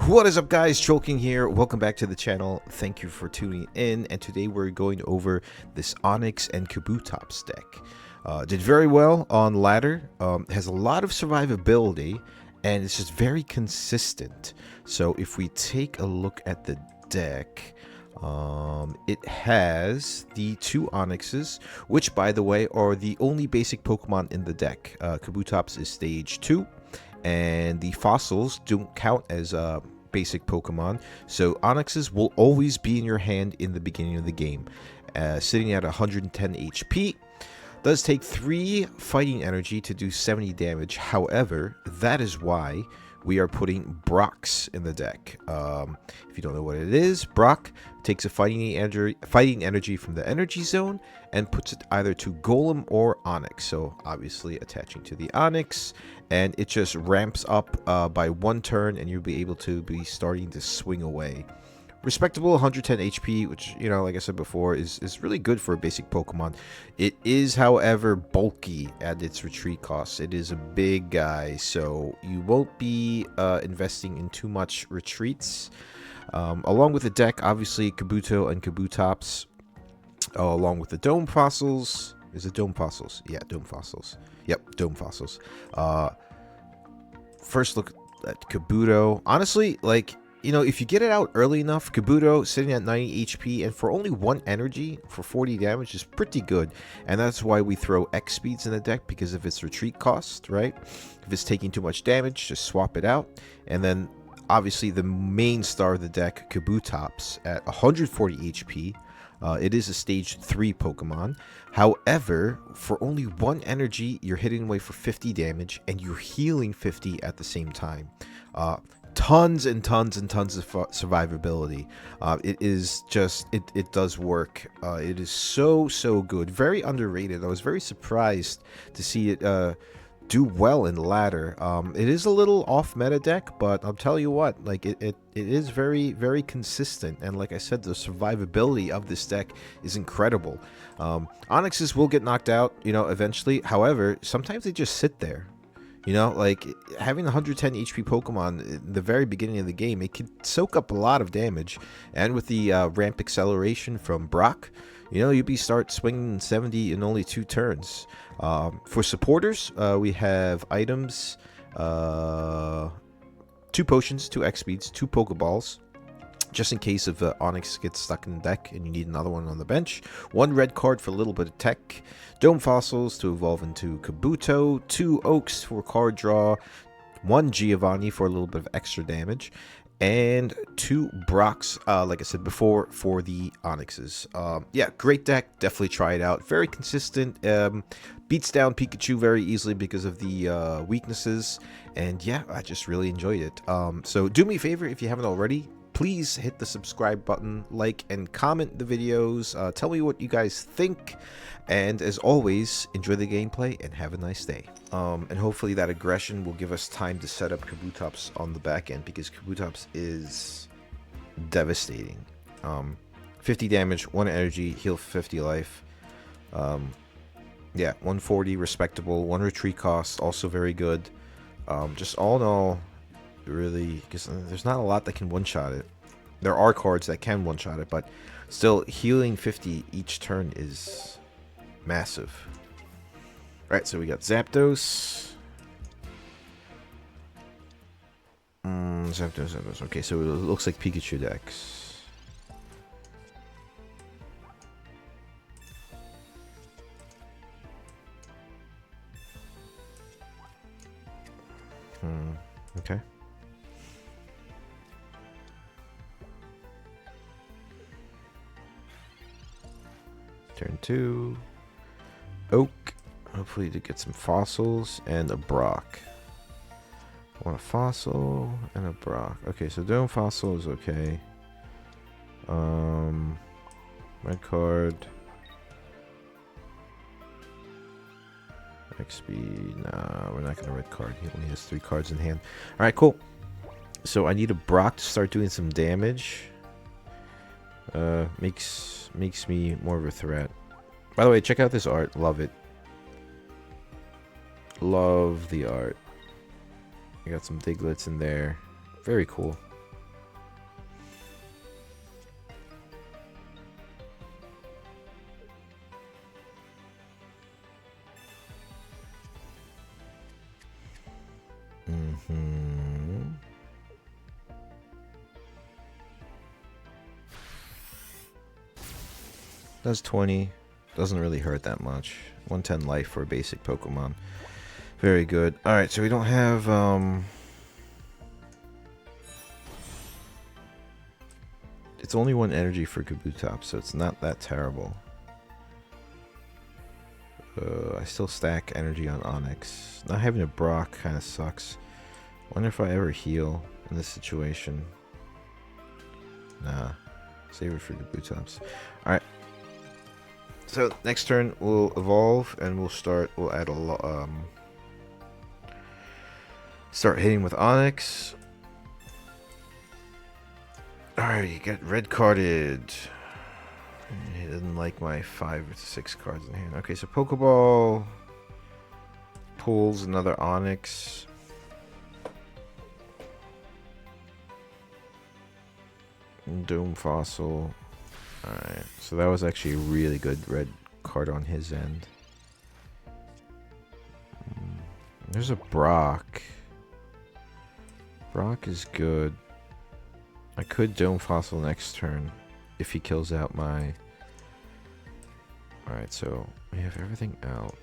What is up, guys? Choking here. Welcome back to the channel. Thank you for tuning in. And today we're going over this Onix and Kabutops deck. Did very well on ladder. Has a lot of survivability, and it's just very consistent. So if we take a look at the deck, it has the two Onixes, which, by the way, are the only basic Pokemon in the deck. Kabutops is stage 2. And the fossils don't count as basic Pokemon, so Onixes will always be in your hand in the beginning of the game. Sitting at 110 HP, does take 3 fighting energy to do 70 damage. However, that is why we are putting Brock's in the deck. If you don't know what it is, Brock takes a fighting energy from the energy zone and puts it either to Golem or Onix. So obviously attaching to the Onix, and it just ramps up by 1 turn, and you'll be able to be starting to swing away. Respectable 110 HP, which, you know, like I said before, is really good for a basic Pokemon. It is, however, bulky at its retreat costs. It is a big guy, so you won't be investing in too much retreats. Along with the deck, obviously, Kabuto and Kabutops, along with the Dome Fossils. Is it Dome Fossils? Yeah, Dome Fossils. Yep, Dome Fossils. First look at Kabuto. Honestly, like, you know, if you get it out early enough, Kabuto sitting at 90 HP and for only 1 energy for 40 damage is pretty good. And that's why we throw X speeds in the deck, because of its retreat cost, right? If it's taking too much damage, just swap it out. And then, obviously, the main star of the deck, Kabutops, at 140 HP. It is a stage 3 Pokemon. However, for only 1 energy, you're hitting away for 50 damage, and you're healing 50 at the same time. Tons and tons and tons of survivability. It is just, it does work. It is so good. Very underrated. I was very surprised to see it do well in ladder. It is a little off meta deck, but I'll tell you what, like it is very consistent. And like I said, the survivability of this deck is incredible. Onixes will get knocked out, you know, eventually. However, sometimes they just sit there. You know, like, having 110 HP Pokemon in the very beginning of the game, it can soak up a lot of damage. And with the ramp acceleration from Brock, you know, you'll start swinging 70 in only 2 turns. For supporters, we have items, 2 potions, 2 X speeds, 2 Pokeballs, just in case if Onix gets stuck in the deck and you need another one on the bench. 1 red card for a little bit of tech. Dome Fossils to evolve into Kabuto. 2 Oaks for card draw. 1 Giovanni for a little bit of extra damage. And 2 Brocks, like I said before, for the Onixes. Yeah, great deck. Definitely try it out. Very consistent. Beats down Pikachu very easily because of the weaknesses. And yeah, I just really enjoyed it. So do me a favor if you haven't already. Please hit the subscribe button, like, and comment the videos. Tell me what you guys think. And as always, enjoy the gameplay and have a nice day. And hopefully that aggression will give us time to set up Kabutops on the back end, because Kabutops is devastating. 50 damage, 1 energy, heal 50 life. Yeah, 140 respectable, 1 retreat cost, also very good. Just all in all, really, because there's not a lot that can one-shot it. There are cards that can one-shot it, but still, healing 50 each turn is massive. Right, so we got Zapdos. Zapdos. Okay, so it looks like Pikachu decks. Okay. Turn 2. Oak. Hopefully to get some fossils and a Brock. I want a fossil and a Brock. Okay, so Dome Fossil is okay. Red card. XP. Nah, we're not gonna red card. He only has 3 cards in hand. Alright, cool. So I need a Brock to start doing some damage. Makes me more of a threat. By the way, check out this art. Love it. Love the art. I got some Diglets in there. Very cool. Does 20. Doesn't really hurt that much. 110 life for a basic Pokemon. Very good. Alright, so we don't have, it's only 1 energy for Kabutops, so it's not that terrible. I still stack energy on Onix. Not having a Brock kind of sucks. Wonder if I ever heal in this situation. Nah. Save it for Kabutops. Alright. So, next turn we'll evolve and we'll add a lot, start hitting with Onix. Alright, you get red carded. He doesn't like my 5 or 6 cards in hand. Okay, so Pokeball pulls another Onix. Dome Fossil. Alright, so that was actually a really good red card on his end. There's a Brock. Brock is good. I could Dome Fossil next turn if he kills out my... Alright, so we have everything out.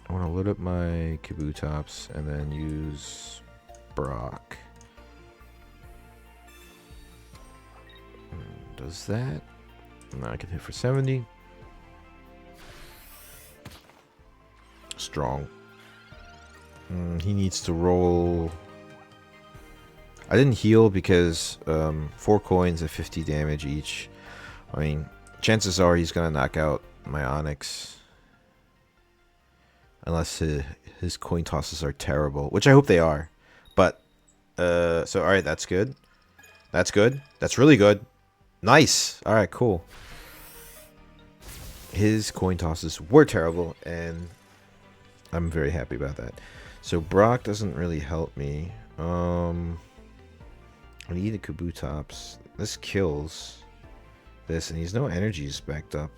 I want to load up my Kabutops and then use Brock. Does that? Now I can hit for 70. Strong. He needs to roll... I didn't heal because 4 coins at 50 damage each. I mean, chances are he's going to knock out my Onix. Unless his coin tosses are terrible, which I hope they are. But, so alright, that's good. That's good. That's really good. Nice! Alright, cool. His coin tosses were terrible, and I'm very happy about that. So Brock doesn't really help me. I need a Kabutops. This kills this, and he's no energies backed up.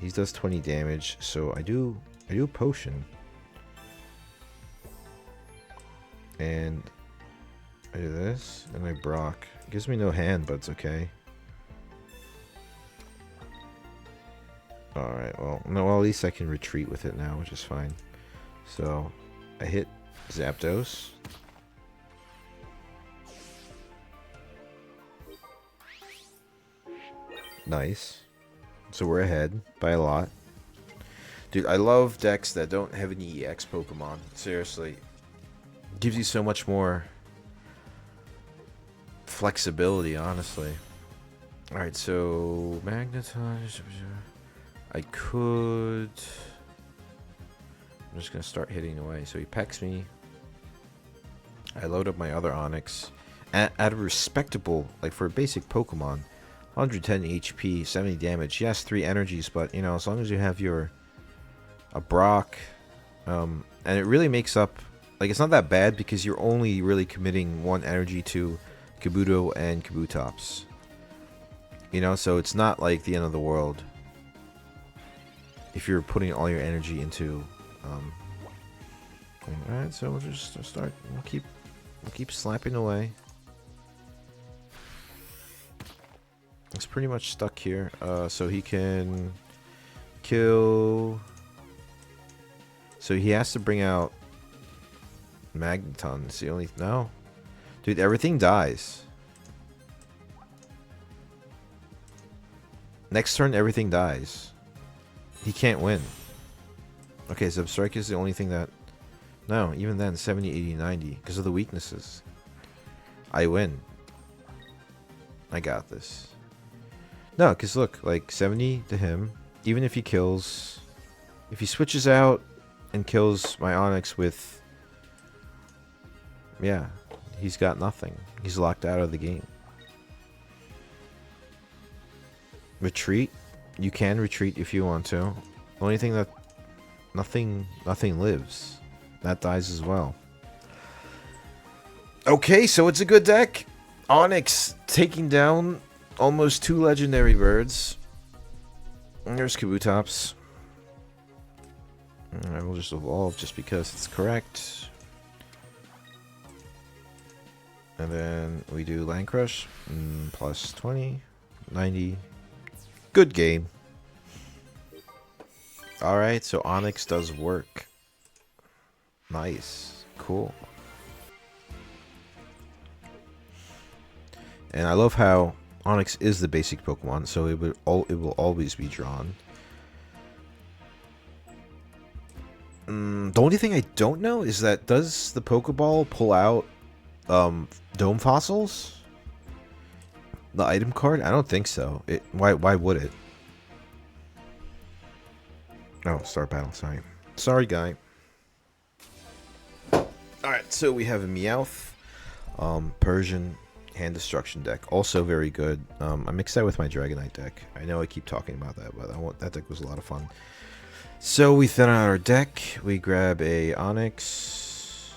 He does 20 damage, so I do a potion. And I do this, and I Brock. It gives me no hand, but it's okay. Alright, well, no, well, at least I can retreat with it now, which is fine. So, I hit Zapdos. Nice. So we're ahead by a lot. Dude, I love decks that don't have any EX Pokemon. Seriously. Gives you so much more flexibility, honestly. Alright, so Magnetize. I could... I'm just going to start hitting away. So he pecks me. I load up my other Onix. At a respectable, like for a basic Pokemon, 110 HP, 70 damage. Yes, 3 energies, but you know, as long as you have a Brock, and it really makes up, like it's not that bad because you're only really committing 1 energy to Kabuto and Kabutops. You know, so it's not like the end of the world if you're putting all your energy into. Alright, so we'll just start. We'll keep slapping away. It's pretty much stuck here. So he can kill. So he has to bring out Magneton. It's the only no, dude. Everything dies. Next turn, everything dies. He can't win. Okay, so Strike is the only thing that... No, even then, 70, 80, 90. Because of the weaknesses. I win. I got this. No, because look, like 70 to him. Even if he kills... If he switches out and kills my Onix with... Yeah, he's got nothing. He's locked out of the game. Retreat. You can retreat if you want to. The only thing that... Nothing lives. That dies as well. Okay, so it's a good deck. Onix taking down almost 2 legendary birds. And there's Kabutops. I will just evolve just because it's correct. And then we do Land Crush. Plus 20, 90, Good game. Alright, so Onix does work. Nice. Cool. And I love how Onix is the basic Pokemon, so it will always be drawn. The only thing I don't know is that does the Pokeball pull out Dome Fossils? The item card? I don't think so. Why would it? Oh, start battle, sorry. Sorry, guy. Alright, so we have a Meowth, Persian, Hand Destruction deck. Also very good. I'm excited with my Dragonite deck. I know I keep talking about that, but that deck was a lot of fun. So we thin out our deck. We grab a Onix.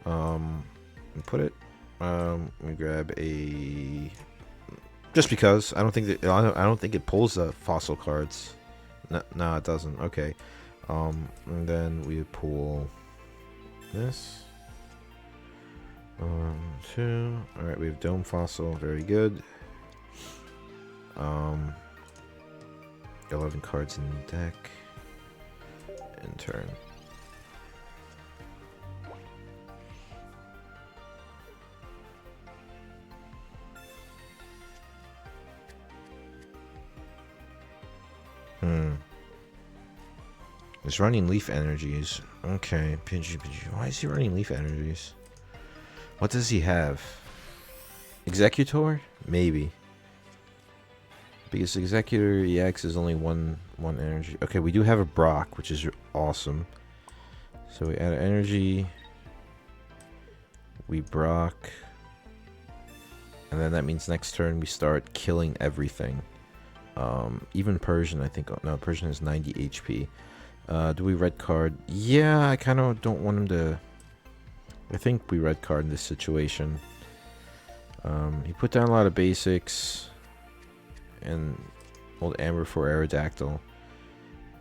And put it. We grab a. Just because I don't think that I don't think it pulls the fossil cards. No, it doesn't. Okay. And then we pull this. 2. All right, we have Dome Fossil. Very good. 11 cards in the deck. In turn. He's running Leaf Energies. Okay, Pidgey. Why is he running Leaf Energies? What does he have? Executor? Maybe. Because Executor EX is only one energy. Okay, we do have a Brock, which is awesome. So we add energy. We Brock. And then that means next turn we start killing everything. Even Persian, I think. No, Persian is 90 HP. Do we red card? Yeah, I kind of don't want him to. I think we red card in this situation. He put down a lot of basics. And old Amber for Aerodactyl.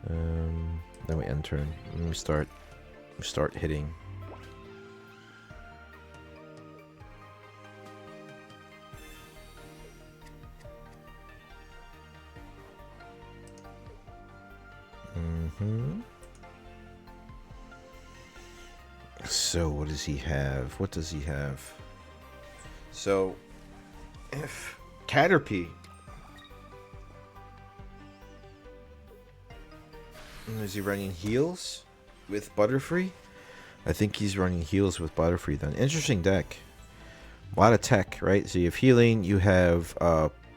Then we end turn. And we start hitting. So what does he have? What does he have? So if Caterpie. Is he running heals with Butterfree? I think he's running heals with Butterfree then. Interesting deck. A lot of tech, right? So you have healing, you have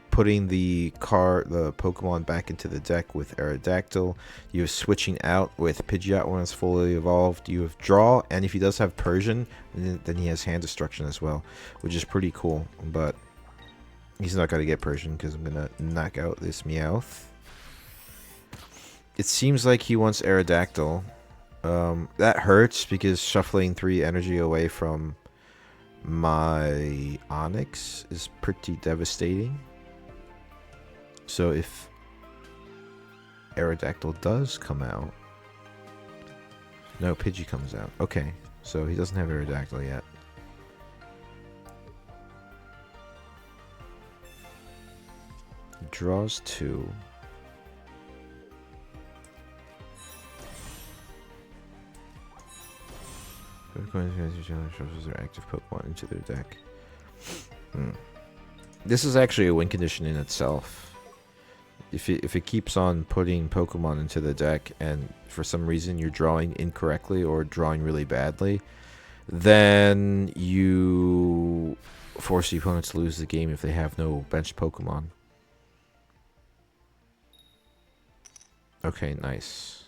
putting the Pokemon back into the deck with Aerodactyl. You have switching out with Pidgeot when it's fully evolved. You have draw, and if he does have Persian, then he has Hand Destruction as well, which is pretty cool. But he's not going to get Persian because I'm going to knock out this Meowth. It seems like he wants Aerodactyl. That hurts because shuffling 3 energy away from my Onix is pretty devastating. So if Aerodactyl does come out... No, Pidgey comes out. Okay, so he doesn't have Aerodactyl yet. Draws 2. Shuffles their active Pokemon into their deck. This is actually a win condition in itself. If it keeps on putting Pokemon into the deck and for some reason you're drawing incorrectly or drawing really badly, then you force the opponent to lose the game if they have no bench Pokemon. Okay, nice.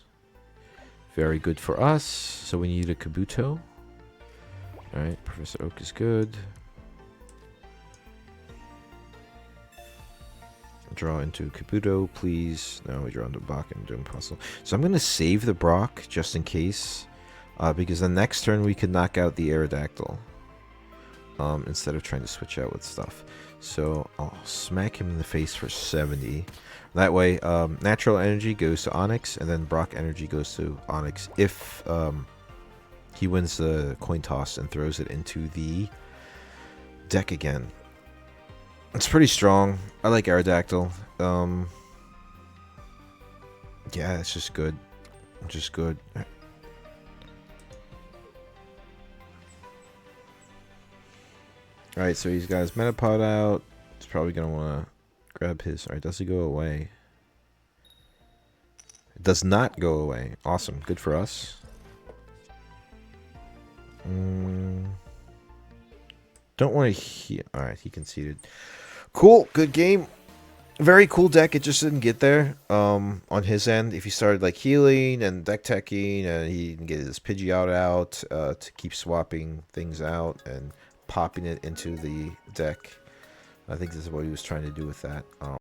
Very good for us. So we need a Kabuto. Alright, Professor Oak is good. Draw into Kabuto, please. No, we draw into Brock and Dome Fossil. So I'm going to save the Brock just in case. Because the next turn we could knock out the Aerodactyl. Instead of trying to switch out with stuff. So I'll smack him in the face for 70. That way, Natural Energy goes to Onix, and then Brock Energy goes to Onix if he wins the coin toss and throws it into the deck again. It's pretty strong. I like Aerodactyl. Yeah, it's just good. Just good. Alright, so he's got his Metapod out. He's probably going to want to grab his... Alright, does he go away? It does not go away. Awesome. Good for us. Don't want to heal. Alright, he conceded. Cool. Good game. Very cool deck. It just didn't get there on his end. If he started like healing and deck teching, and he can get his Pidgeot out to keep swapping things out and popping it into the deck. I think this is what he was trying to do with that.